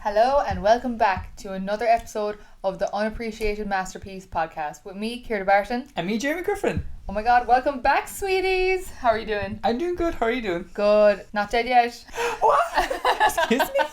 Hello and welcome back to another episode of the Unappreciated Masterpiece podcast with me, Kira Barton. And me, Jamie Griffin. Oh my god, welcome back, sweeties. How are you doing? I'm doing good. How are you doing? Good. Not dead yet. What? Excuse me?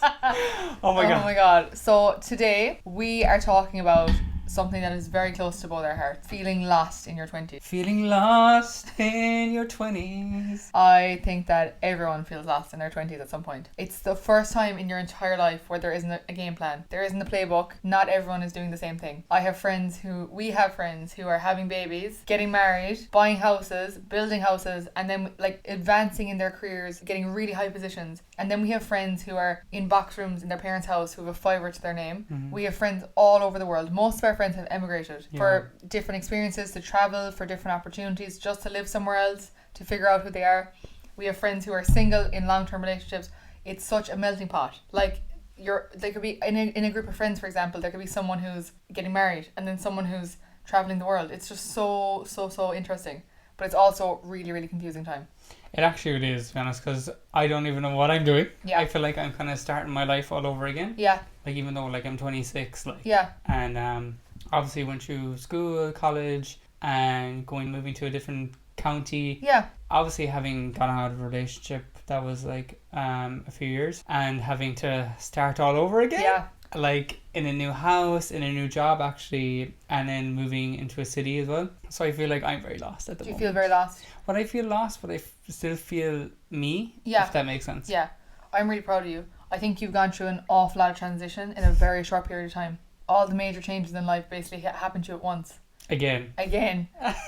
Oh my god. Oh my god. So today we are talking about something that is very close to both our hearts. Feeling lost in your 20s. Feeling lost in your 20s. I think that everyone feels lost in their 20s at some point. It's the first time in your entire life where there isn't a game plan. There isn't a playbook. Not everyone is doing the same thing. We have friends who are having babies, getting married, buying houses, building houses, and then like advancing in their careers, getting really high positions. And then we have friends who are in box rooms in their parents' house who have a fiver to their name. Mm-hmm. We have friends all over the world. Most of our friends have emigrated for different experiences, to travel, for different opportunities, just to live somewhere else, to figure out who they are. We have friends who are single in long-term relationships. It's such a melting pot. Like there could be in a group of friends, for example, there could be someone who's getting married and then someone who's traveling the world. It's just so interesting, but it's also really, really confusing time. It actually really is, to be honest, because I don't even know what I'm doing. Yeah. I feel like I'm kind of starting my life all over again. Yeah. Like, even though like I'm 26, like. Yeah. And obviously went through school, college, and moving to a different county. Yeah. Obviously having gone out of a relationship that was like a few years, and having to start all over again. Yeah. Like in a new house, in a new job actually, and then moving into a city as well. So I feel like I'm very lost at the moment. Do you feel very lost? But I feel lost, but I still feel me, yeah. if that makes sense. Yeah. I'm really proud of you. I think you've gone through an awful lot of transition in a very short period of time. All the major changes in life basically happened to you at once. Again.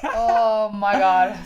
Oh my god.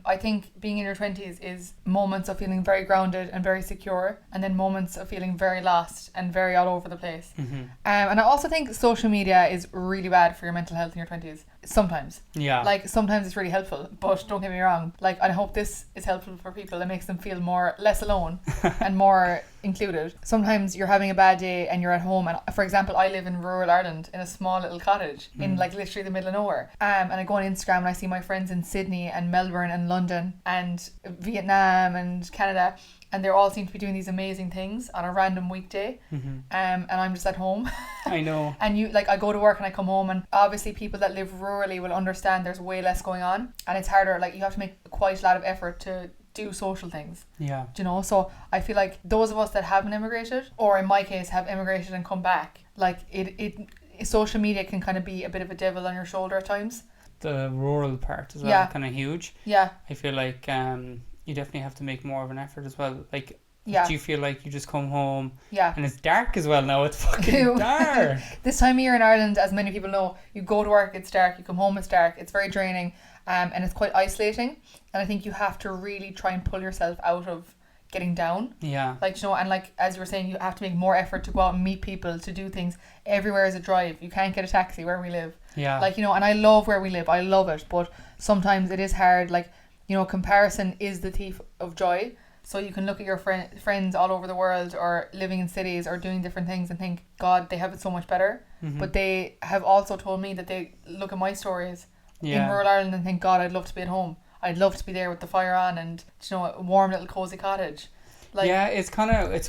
I think being in your 20s is moments of feeling very grounded and very secure, and then moments of feeling very lost and very all over the place. Mm-hmm. And I also think social media is really bad for your mental health in your 20s. Sometimes. Yeah. Like sometimes it's really helpful, but don't get me wrong. Like, I hope this is helpful for people. It makes them feel less alone and more included. Sometimes you're having a bad day and you're at home, and for example, I live in rural Ireland in a small little cottage in like literally the middle of nowhere. And I go on Instagram and I see my friends in Sydney and Melbourne and London and Vietnam and Canada, and they all seem to be doing these amazing things on a random weekday. Mm-hmm. And I'm just at home. I know. And I go to work and I come home, and obviously people that live rurally will understand there's way less going on, and it's harder. Like, you have to make quite a lot of effort to do social things. Yeah. Do you know? So I feel like those of us that haven't immigrated, or in my case have immigrated and come back, like it social media can kind of be a bit of a devil on your shoulder at times. The rural part as well, kind of huge. Yeah. I feel like you definitely have to make more of an effort as well. Like, yeah. Do you feel like you just come home? Yeah. And it's dark as well now. It's fucking dark. This time of year in Ireland, as many people know, you go to work, it's dark. You come home, it's dark. It's very draining, and it's quite isolating. And I think you have to really try and pull yourself out of getting down. Yeah. Like, you know, and like as you were saying, you have to make more effort to go out and meet people, to do things. Everywhere is a drive. You can't get a taxi where we live. Yeah. Like, you know, and I love where we live. I love it, but sometimes it is hard. Like, you know, comparison is the thief of joy. So you can look at your friends all over the world, or living in cities, or doing different things, and think, God, they have it so much better. Mm-hmm. But they have also told me that they look at my stories in rural Ireland and think, God, I'd love to be at home. I'd love to be there with the fire on and, you know, a warm little cozy cottage. Like, yeah, it's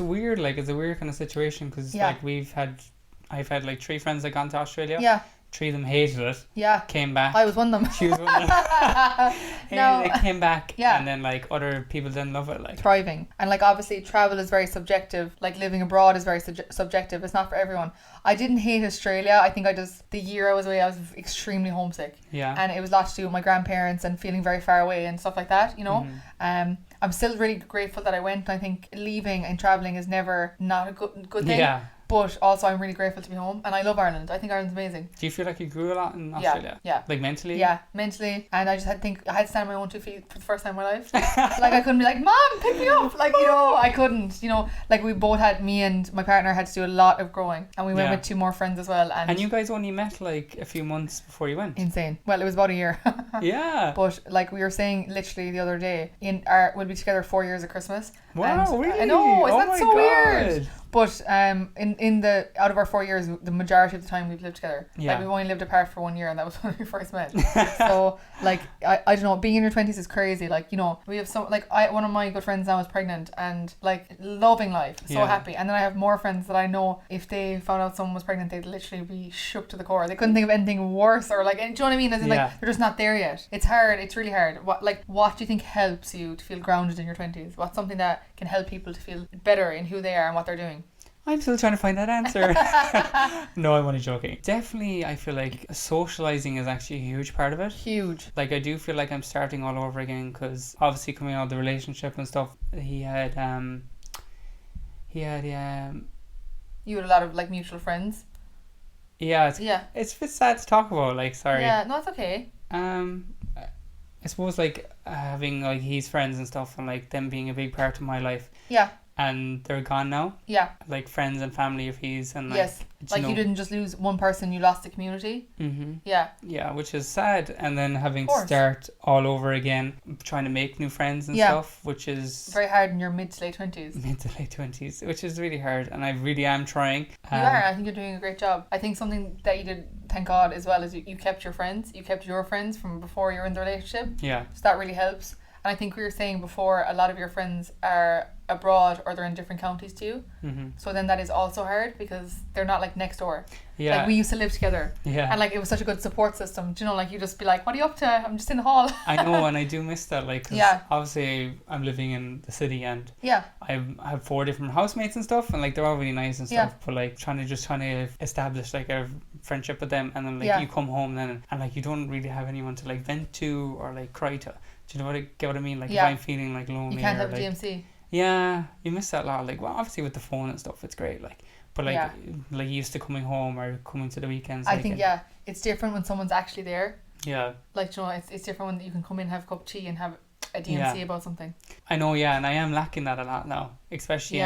a weird kind of situation, because like I've had like 3 friends that gone to Australia. Yeah. 3 of them hated it. Yeah. Came back. I was one of them. She was one of them. They came back. Yeah. And then like other people didn't love it. Like, thriving. And like, obviously travel is very subjective. Like, living abroad is very subjective. It's not for everyone. I didn't hate Australia. I think the year I was away, I was extremely homesick. Yeah. And it was a lot to do with my grandparents and feeling very far away and stuff like that, you know. Mm-hmm. I'm still really grateful that I went. I think leaving and traveling is never not a good thing. Yeah. But also, I'm really grateful to be home, and I love Ireland. I think Ireland's amazing. Do you feel like you grew a lot in Australia? Yeah. Like mentally? Yeah, mentally. And I just had to stand on my own 2 feet for the first time in my life. Like, I couldn't be like, Mom, pick me up. Like, you know, I couldn't. You know, like, me and my partner had to do a lot of growing, and we went with 2 more friends as well. And you guys only met like a few months before you went? Insane. Well, it was about a year. Yeah. But like we were saying literally the other day, we'll be together 4 years at Christmas. Wow, really? I know, isn't that so God. weird? But in the out of our 4 years, the majority of the time we've lived together. Yeah. Like we've only lived apart for 1 year, and that was when we first met. So like I don't know, being in your 20s is crazy. Like, you know, we have some like one of my good friends now is pregnant and like loving life, so happy. And then I have more friends that I know if they found out someone was pregnant, they'd literally be shook to the core. They couldn't think of anything worse, or like, do you know what I mean? As in, like, they're just not there yet. It's hard. It's really hard. What do you think helps you to feel grounded in your 20s? What's something that can help people to feel better in who they are and what they're doing? I'm still trying to find that answer. No, I'm only joking. Definitely, I feel like socializing is actually a huge part of it. Huge. Like, I do feel like I'm starting all over again, because obviously coming out of the relationship and stuff, he had you had a lot of like mutual friends. Yeah, it's a bit sad to talk about. Like, sorry. Yeah, no, it's okay. I suppose like having like his friends and stuff, and like them being a big part of my life. Yeah. And they're gone now. Yeah. Like friends and family of his, and like, yes, like you didn't just lose one person, you lost the community. Mm-hmm. Yeah. Yeah, which is sad, and then having to start all over again, trying to make new friends and stuff, which is very hard in your mid to late 20s. Mid to late 20s, which is really hard, and I really am trying. You are. I think you're doing a great job. I think something that you did, thank God, as well, is you kept your friends. You kept your friends from before you were in the relationship. Yeah. So that really helps. And I think we were saying before, a lot of your friends are abroad or they're in different counties to you. Mm-hmm. So then that is also hard because they're not like next door. Yeah. Like we used to live together. Yeah. And like it was such a good support system. Do you know, like you just be like, what are you up to? I'm just in the hall. I know, and I do miss that. Like, cause obviously I'm living in the city, and I have 4 different housemates and stuff, and like they're all really nice and stuff. But like trying to establish like a friendship with them, and then like you come home then, and like you don't really have anyone to like vent to or like cry to. Do you know what I mean? Like if I'm feeling like lonely, you can't have like, a DMC. Yeah, you miss that a lot. Like, well, obviously with the phone and stuff, it's great. Like, but like like used to coming home or coming to the weekends. I think it's different when someone's actually there. Yeah. Like, you know, it's different when you can come in, have a cup of tea, and have a DMC about something. I know, and I am lacking that a lot now, especially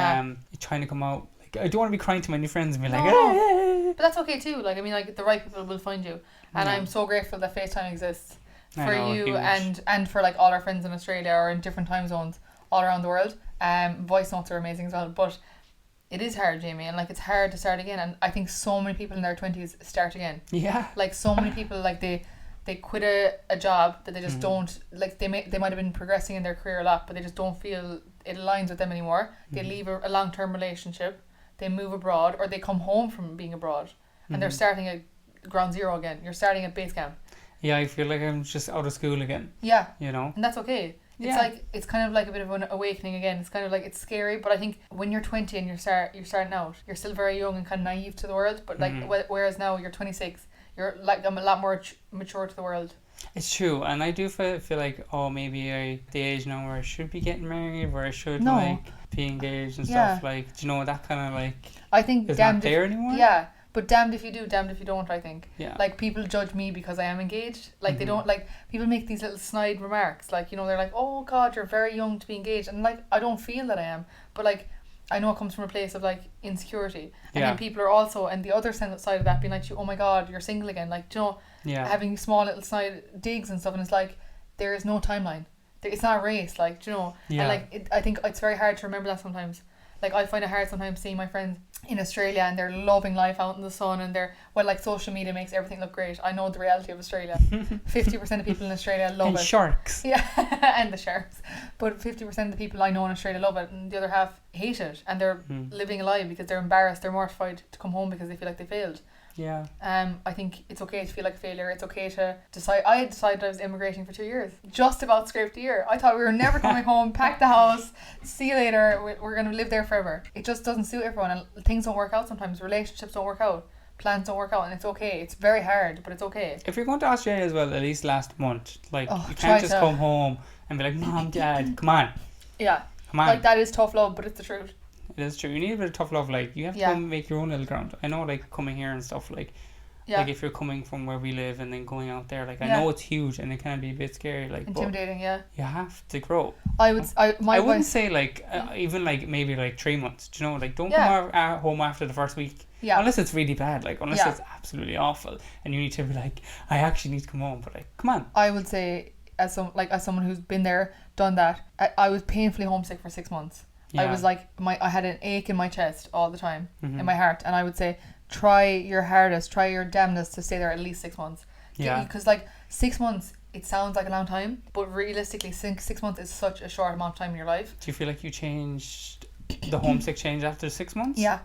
trying to come out. Like, I don't want to be crying to my new friends and be like, hey. But that's okay too. Like, I mean, like the right people will find you, and I'm so grateful that FaceTime exists for you and for like all our friends in Australia or in different time zones all around the world. Voice notes are amazing as well, but it is hard, Jamie, and like it's hard to start again. And I think so many people in their 20s start again. Yeah. Like so many people, like they quit a job that they just don't like. They might have been progressing in their career a lot, but they just don't feel it aligns with them anymore. They leave a long-term relationship, they move abroad, or they come home from being abroad, and they're starting at ground zero again. You're starting at base camp. Yeah, I feel like I'm just out of school again. Yeah. You know? And that's okay. It's like, it's kind of like a bit of an awakening again. It's kind of like, it's scary, but I think when you're 20 and you're starting out, you're still very young and kind of naive to the world, but like, whereas now you're 26, you're like, I'm a lot more mature to the world. It's true, and I do feel like, maybe I'm the age now where I should be getting married, where I should like be engaged and stuff. Like, do you know, that kind of like, I think is not there anymore. Yeah. But damned if you do, damned if you don't, I think. Yeah. Like, people judge me because I am engaged. Like, they don't, like, people make these little snide remarks. Like, you know, they're like, oh, God, you're very young to be engaged. And, like, I don't feel that I am. But, like, I know it comes from a place of, like, insecurity. And then people are also, and the other side of that, being like, oh, my God, you're single again. Like, do you know, having small little snide digs and stuff. And it's like, there is no timeline. It's not a race, like, do you know. Yeah. And, like, I think it's very hard to remember that sometimes. Like, I find it hard sometimes seeing my friends in Australia and they're loving life out in the sun, and like social media makes everything look great. I know the reality of Australia. 50% of people in Australia love it. And sharks. Yeah, and the sharks. But 50% of the people I know in Australia love it, and the other half hate it, and they're living a lie because they're embarrassed, they're mortified to come home because they feel like they failed. Yeah. I think it's okay to feel like a failure. It's okay to decide. I had decided I was immigrating for 2 years. Just about scraped a year. I thought we were never coming home, pack the house, see you later, we're going to live there forever. It just doesn't suit everyone, and things don't work out sometimes. Relationships don't work out. Plans don't work out, and it's okay. It's very hard, but it's okay. If you're going to Australia as well, at least last month. Like, you can't just come home and be like, Mom, Dad, come on. Yeah. Come on. Like, that is tough love, but it's the truth. It is true. You need a bit of tough love. Like, you have to make your own little ground. I know, like, coming here and stuff, like if you're coming from where we live and then going out there, like, I know it's huge and it can be a bit scary, like, intimidating. But you have to grow. I wouldn't say like even like maybe like 3 months. Do you know, like, don't come home after the first week. Yeah. Unless it's really bad, like, unless it's absolutely awful and you need to be like, I actually need to come home, but like, come on. I would say as someone who's been there, done that, I was painfully homesick for 6 months. I was like, I had an ache in my chest all the time, in my heart. And I would say, try your hardest, try your damnedest to stay there at least 6 months. Yeah. Because like 6 months, it sounds like a long time, but realistically, 6 months is such a short amount of time in your life. Do you feel like you changed, the homesick change after 6 months? Yeah.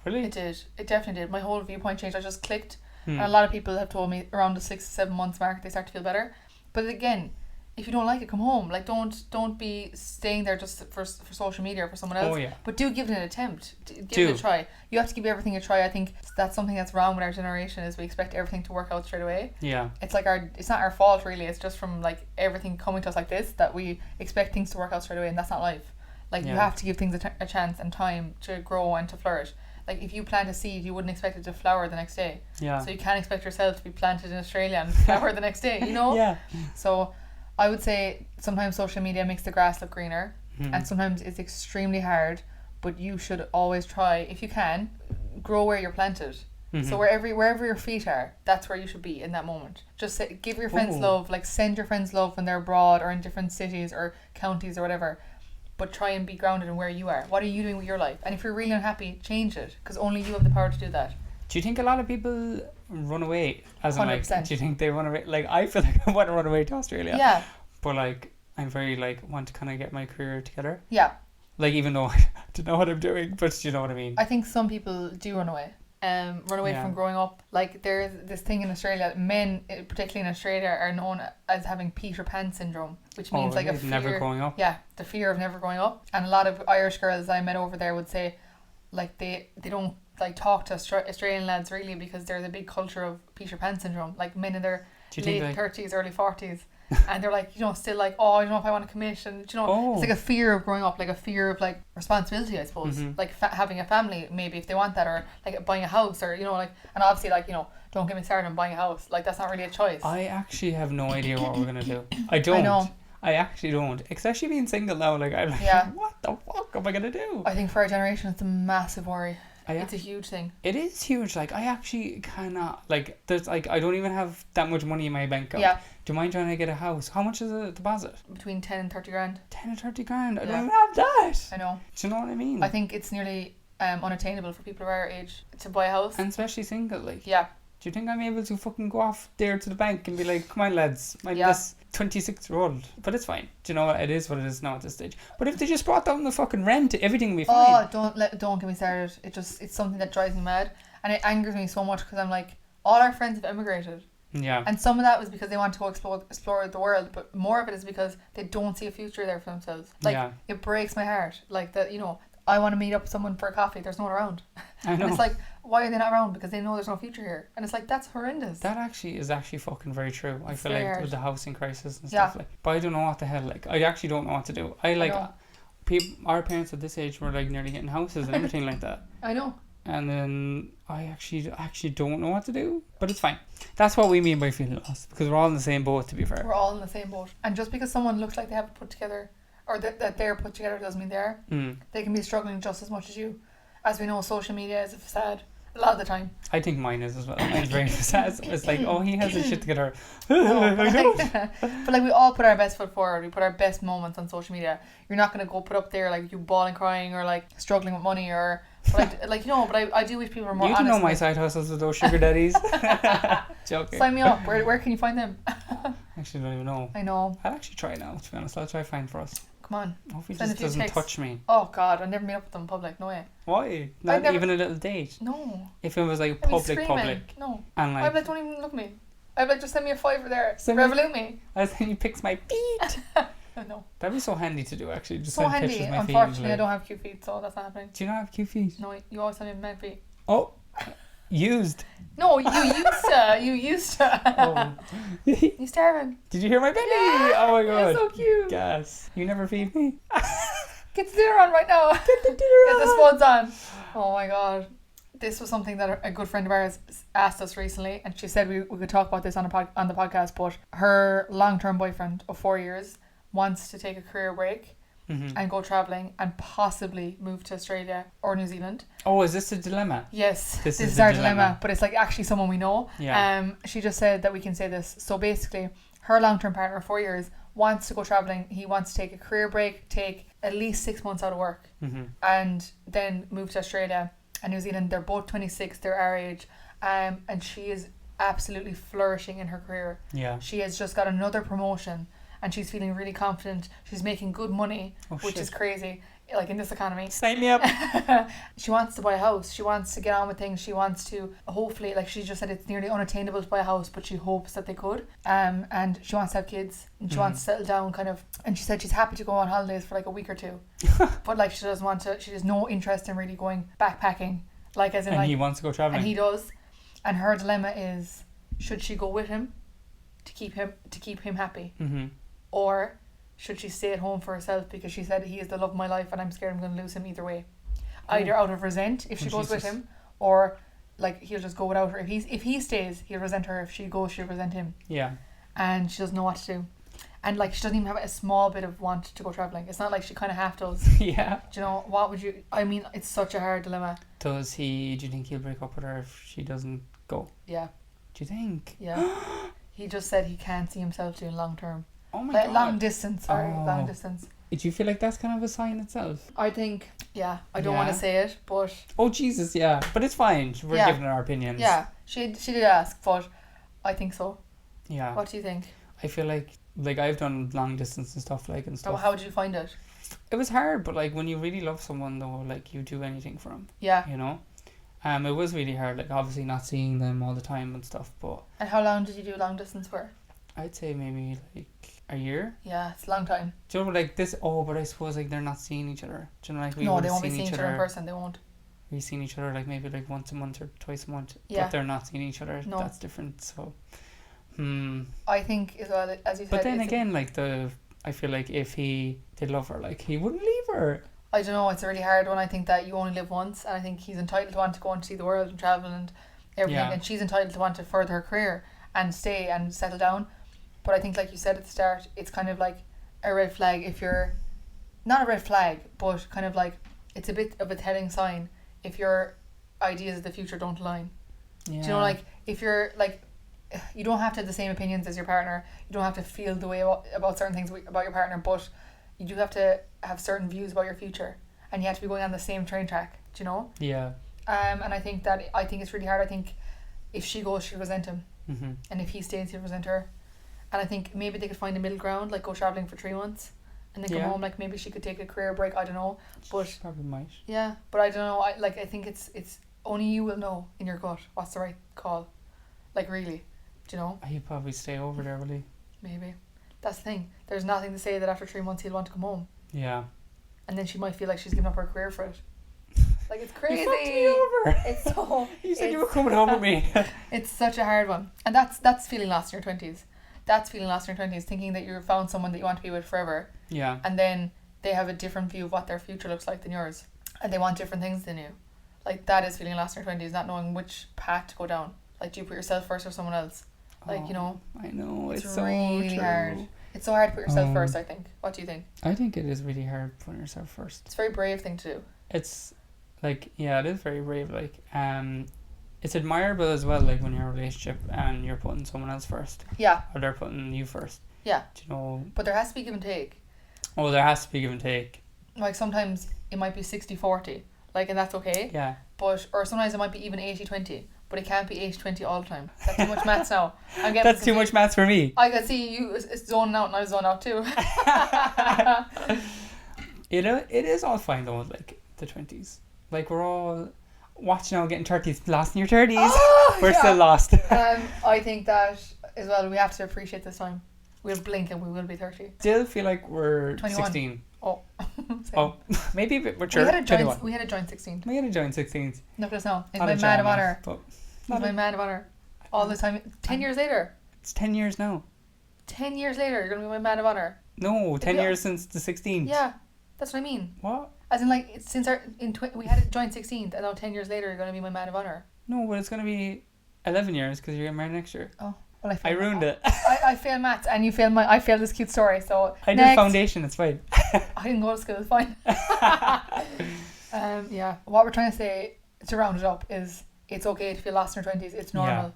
Really? It did. It definitely did. My whole viewpoint changed. I just clicked. And a lot of people have told me around the 6-7 months mark, they start to feel better. But again, if you don't like it, come home. Like, don't be staying there just for social media or for someone else. But do give it an attempt. Give it a try. You have to give everything a try. I think that's something that's wrong with our generation, is we expect everything to work out straight away. Yeah. It's like it's not our fault really. It's just from like everything coming to us like this that we expect things to work out straight away, and that's not life. Like you have to give things a chance and time to grow and to flourish. Like if you plant a seed, you wouldn't expect it to flower the next day. Yeah. So you can't expect yourself to be planted in Australia and flower the next day, you know? Yeah. So I would say sometimes social media makes the grass look greener, and sometimes it's extremely hard, but you should always try, if you can, grow where you're planted. So wherever your feet are, that's where you should be in that moment. Just give your friends love, like send your friends love when they're abroad or in different cities or counties or whatever. But try and be grounded in where you are. What are you doing with your life? And if you're really unhappy, change it, because only you have the power to do that. Do you think a lot of people run away? As in, 100%. like, do you think they run away? Like, I feel like I want to run away to Australia. Yeah. But like, I'm very like want to kind of get my career together. Yeah. Like, even though I don't know what I'm doing, but you know what I mean. I think some people do run away. From growing up. Like, there's this thing in Australia, men, particularly in Australia, are known as having Peter Pan syndrome, which means like a fear, never growing up. Yeah, the fear of never growing up. And a lot of Irish girls I met over there would say, like, they don't like talk to Australian lads really, because there's a big culture of Peter Pan syndrome. Like men in their late 30s, early 40s. And they're like, still like, oh, I don't know if I want to commit, and it's like a fear of growing up, like a fear of like responsibility, I suppose, like having a family maybe if they want that, or like buying a house, or like, and obviously like don't get me started on buying a house, like that's not really a choice. I actually have no idea what we're gonna do. I know. I actually don't, especially being single now. Like I'm like, what the fuck am I gonna do? I think for our generation it's a massive worry. It's a huge thing. It is huge. Like, I actually cannot, like, there's like, I don't even have that much money in my bank account. Yeah. Do you mind trying to get a house? How much is a deposit? Between 10 and 30 grand. 10 and 30 grand? I don't even have that. I know. Do you know what I mean? I think it's nearly unattainable for people of our age to buy a house. And especially single, like. Yeah. Do you think I'm able to fucking go off there to the bank and be like, come on lads, this 26-year-old? But it's fine. Do you know what? It is what it is now at this stage. But if they just brought down the fucking rent, everything would be fine. Oh, don't get me started. It's something that drives me mad. And it angers me so much, because I'm like, all our friends have emigrated. Yeah. And some of that was because they want to go explore the world, but more of it is because they don't see a future there for themselves. Like, it breaks my heart. Like, that, I want to meet up with someone for a coffee. There's no one around. I know. And it's like, why are they not around? Because they know there's no future here. And it's like, that's horrendous. That is actually fucking very true. I feel like with the housing crisis and stuff, like, but I don't know what the hell. Like, I actually don't know what to do. Our parents at this age were like nearly getting houses and everything like that. I know. And then I actually don't know what to do. But it's fine. That's what we mean by feeling lost, because we're all in the same boat, to be fair. We're all in the same boat. And just because someone looks like they have it put together, or that they're put together, doesn't mean they are. They can be struggling just as much as you. As we know, social media is a facade a lot of the time. I think mine is as well. Mine's very facade. It's like, oh, he has his shit together. But like, we all put our best foot forward. We put our best moments on social media. You're not going to go put up there like you bawling, crying, or like struggling with money, or but I do wish people were more honest. You don't know my side hustles with those sugar daddies. Joking. Sign me up. Where can you find them? Actually, don't even know. I know. I'll actually try now, to be honest. I'll try find for us. Come on. Hopefully he just doesn't touch me. Oh God, I've never meet up with them in public. No way. Why? Not even a little date? No. If it was like public. No. And like, I'd be like, don't even look at me. I'd be like, just send me a $5 there. Revolute me. I think he picks my feet. No. That'd be so handy to do, actually. Just so send handy. pictures of my feet. Unfortunately, I don't have cute feet, so that's not happening. Do you not have cute feet? No, you always send me mad feet. Oh. Used. No, you used to. Oh. You starving. Did you hear my belly? Yeah, oh my God. You're so cute. Yes. You never feed me. Get the dinner on right now. Get the dinner on. Get the spuds on. Oh my God. This was something that a good friend of ours asked us recently, and she said we could talk about this on the podcast, but her long-term boyfriend of 4 years wants to take a career break and go travelling and possibly move to Australia or New Zealand. Oh, is this a dilemma? Yes, this is our dilemma, but it's like actually someone we know. Yeah. She just said that we can say this. So basically, her long-term partner of 4 years wants to go traveling. He wants to take a career break, take at least 6 months out of work, and then move to Australia and New Zealand. They're both 26, they're our age, and she is absolutely flourishing in her career. Yeah. She has just got another promotion and she's feeling really confident. She's making good money, which is crazy, like in this economy. Sign me up. She wants to buy a house. She wants to get on with things. She wants to, hopefully, like she just said, it's nearly unattainable to buy a house, but she hopes that they could. And she wants to have kids and she wants to settle down kind of. And she said she's happy to go on holidays for like a week or two. But like she doesn't want to, she has no interest in really going backpacking. Like as in and like, he wants to go traveling. And he does. And her dilemma is, should she go with him to keep him happy? Or should she stay at home for herself, because she said he is the love of my life and I'm scared I'm going to lose him either way. Either out of resent if she goes with him, or like he'll just go without her. If he stays, he'll resent her. If she goes, she'll resent him. Yeah. And she doesn't know what to do. And like she doesn't even have a small bit of want to go travelling. It's not like she kind of half does. Yeah. Do you know, what would you, I mean, it's such a hard dilemma. Do you think he'll break up with her if she doesn't go? Yeah. Do you think? Yeah. He just said he can't see himself doing long term. Oh my God. Long distance, long distance. Do you feel like that's kind of a sign itself? I think, yeah. I don't want to say it, but... Oh, Jesus, yeah. But it's fine. We're giving our opinions. Yeah. She did ask, but I think so. Yeah. What do you think? I feel like I've done long distance and stuff and stuff. Oh, how did you find it? It was hard, but like when you really love someone though, like you do anything for them. Yeah. You know? It was really hard, like obviously not seeing them all the time and stuff, but... And how long did you do long distance for? I'd say maybe like a year. Yeah, it's a long time. Do you know, like this? Oh, but I suppose like they're not seeing each other. Do you know, like we no, they won't be seeing each other in person. They won't. We seen each other like maybe like once a month or twice a month. Yeah. But they're not seeing each other. No. That's different. So, I think as well, as you said. But then again, I feel like if he did love her, like he wouldn't leave her. I don't know. It's a really hard one. I think that you only live once, and I think he's entitled to want to go and see the world and travel and everything, and she's entitled to want to further her career and stay and settle down. But I think, like you said at the start, it's kind of like a red flag if you're... Not a red flag, but kind of like... It's a bit of a telling sign if your ideas of the future don't align. Yeah. Do you know, like, if you're, like... You don't have to have the same opinions as your partner. You don't have to feel the way about certain things about your partner, but you do have to have certain views about your future. And you have to be going on the same train track, do you know? Yeah. And I think it's really hard. I think if she goes, she'll resent him. And if he stays, he'll resent her. And I think maybe they could find a middle ground, like go travelling for 3 months and then come home. Like maybe she could take a career break, I don't know. But she probably might. Yeah, but I don't know. I think it's only you will know in your gut what's the right call. Like really, do you know? He'd probably stay over there, will he? Maybe. That's the thing. There's nothing to say that after 3 months he'll want to come home. Yeah. And then she might feel like she's given up her career for it. Like it's crazy. You fucked me over. It's so. You said you were coming home with me. It's such a hard one, and that's feeling lost in your 20s. That's feeling lost in your 20s, thinking that you've found someone that you want to be with forever. Yeah. And then they have a different view of what their future looks like than yours. And they want different things than you. Like, that is feeling lost in your 20s, not knowing which path to go down. Like, do you put yourself first or someone else? Like, you know. I know, it's really so true. hard. It's so hard to put yourself first, I think. What do you think? I think it is really hard putting yourself first. It's a very brave thing to do. It's, like, yeah, it is very brave. Like, it's admirable as well, like when you're in a relationship and you're putting someone else first. Yeah. Or they're putting you first. Yeah. Do you know? But there has to be give and take. Oh, there has to be give and take. Like sometimes it might be 60-40, like, and that's okay. Yeah. But, or sometimes it might be even 80-20, but it can't be 80-20 all the time. That's too much maths now. I'm getting That's too much maths for me. I can see you zoning out and I was zoning out too. You know, it is all fine though, like the 20s. Like we're all watching now getting 30s, lost in your 30s. Oh, we're still lost. I think that as well, we have to appreciate this time. We'll blink and we will be 30. Still feel like we're 21. 16. Oh. Oh, maybe a bit mature. We had a joint 16. We had a joint 16. Look at us now. It's my man of honour. He's my man of honour. All the time. 10 years later. It's 10 years now. 10 years later, you're going to be my man of honour. No, 10 years since the 16th. Yeah, that's what I mean. What? As in, like, since we had a joint 16th, and now 10 years later, you're going to be my man of honour. No, but it's going to be 11 years because you're getting married next year. Oh. Well, I ruined it. I failed maths and you failed I failed this cute story, so I did foundation, it's fine. I didn't go to school, it's fine. Yeah, what we're trying to say to round it up is it's okay to feel lost in your 20s, it's normal. Yeah.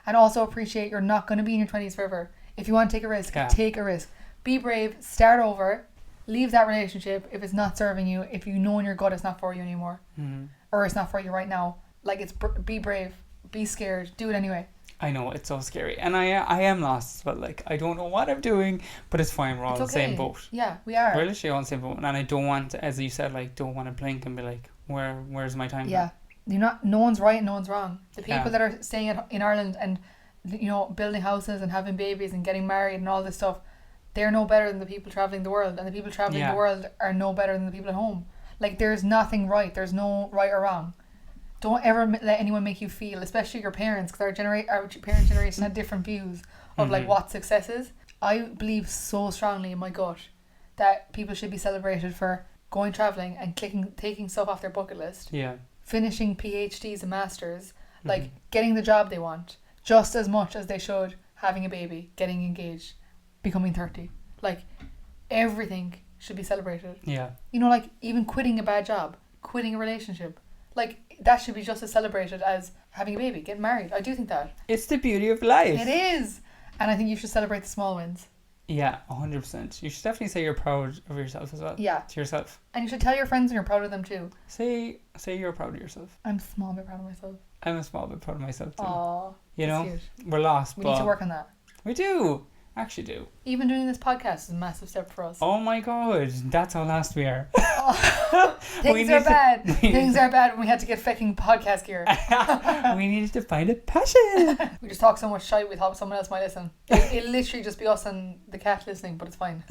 And also appreciate you're not going to be in your 20s forever. If you want to take a risk, take a risk. Be brave. Start over. Leave that relationship if it's not serving you. If you know in your gut it's not for you anymore. Or it's not for you right now. Like, be brave. Be scared. Do it anyway. I know, it's so scary. And I am lost, but like, I don't know what I'm doing, but it's fine. We're all in the same boat. Yeah, we are. We're literally all in the same boat. And I don't want to, as you said, like, don't want to blink and be like, where's my time? Yeah. No one's right and no one's wrong. The people that are staying in Ireland and, you know, building houses and having babies and getting married and all this stuff, they're no better than the people travelling the world. And the people travelling the world are no better than the people at home. Like, there's nothing right. There's no right or wrong. Don't ever let anyone make you feel, especially your parents, because our parent generation had different views of like what success is. I believe so strongly in my gut that people should be celebrated for going travelling and taking stuff off their bucket list. Yeah. Finishing PhDs and masters, like getting the job they want, just as much as they should having a baby, getting engaged, becoming 30. Like, everything should be celebrated. Yeah. You know, like, even quitting a bad job, quitting a relationship. Like, that should be just as celebrated as having a baby, getting married. I do think that. It's the beauty of life. It is. And I think you should celebrate the small wins. Yeah, 100%. You should definitely say you're proud of yourself as well. Yeah. To yourself. And you should tell your friends when you're proud of them too. Say you're proud of yourself. I'm a small bit proud of myself. I'm a small bit proud of myself too. Aww. You know, cute. We're lost, we need to work on that. We do. Actually do. Even doing this podcast is a massive step for us. Oh my god, that's how lost we are. Things are bad. Things are bad when we had to get fucking podcast gear. We needed to find a passion. We just talk so much shit we thought someone else might listen. It'll literally just be us and the cat listening, but it's fine.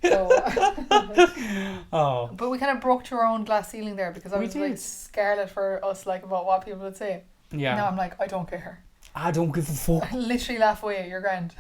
But we kind of broke through our own glass ceiling there because I was like scarlet for us, like, about what people would say. Yeah. Now I'm like, I don't care. I don't give a fuck. Literally laugh away, you're grand.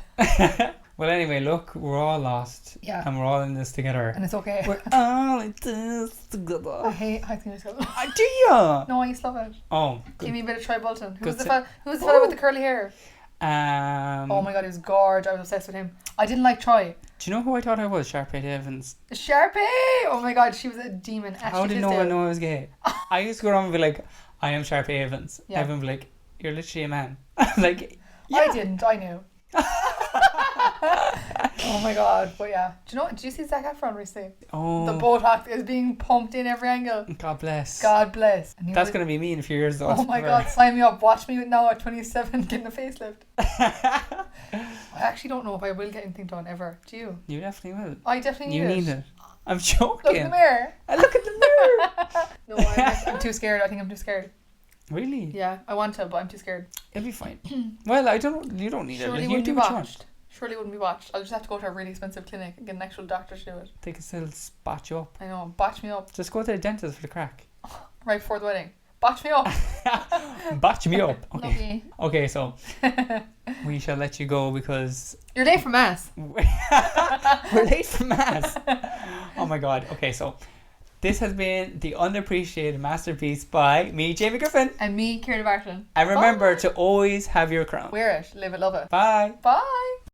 Well, anyway, look, we're all lost. Yeah. And we're all in this together. And it's okay. We're all in this together. I hate High School Musical. Do you? No, I used to love it. Oh. Give me a bit of Troy Bolton. Who's the fella with the curly hair? Oh my god, he was gorgeous. I was obsessed with him. I didn't like Troy. Do you know who I thought I was? Sharpay Evans. Sharpay! Oh my god, she was a demon. How did no one know I was gay? I used to go around and be like, I am Sharpay Evans. Yeah. Everyone would be like, you're literally a man. Like, yeah. I didn't. I knew. Oh my god, but yeah. Did you see Zac Efron recently? Oh. The Botox is being pumped in every angle. God bless. God bless. That's going to be me in a few years though. Oh my god, sign me up. Watch me now at 27 getting a facelift. I actually don't know if I will get anything done ever. Do you? You definitely will. I definitely need it. You need it. I'm joking. Look in the mirror. I look in the mirror. No, I'm too scared. I think I'm too scared. Really? Yeah, I want to, but I'm too scared. It'll be fine. Well, you don't need Surely it. You do what you want. Surely wouldn't be watched. I'll just have to go to a really expensive clinic and get an actual doctor to do it. They can still spot you up. I know, botch me up. Just go to the dentist for the crack. Right before the wedding. Botch me up. Botch me up. Okay. Lovely. Okay, so we shall let you go because you're late for mass. We're late for mass. Oh my god. Okay, so this has been the Underappreciated Masterpiece by me, Jamie Griffin. And me, Kieran Barton. And remember to always have your crown. Wear it. Live it, love it. Bye. Bye.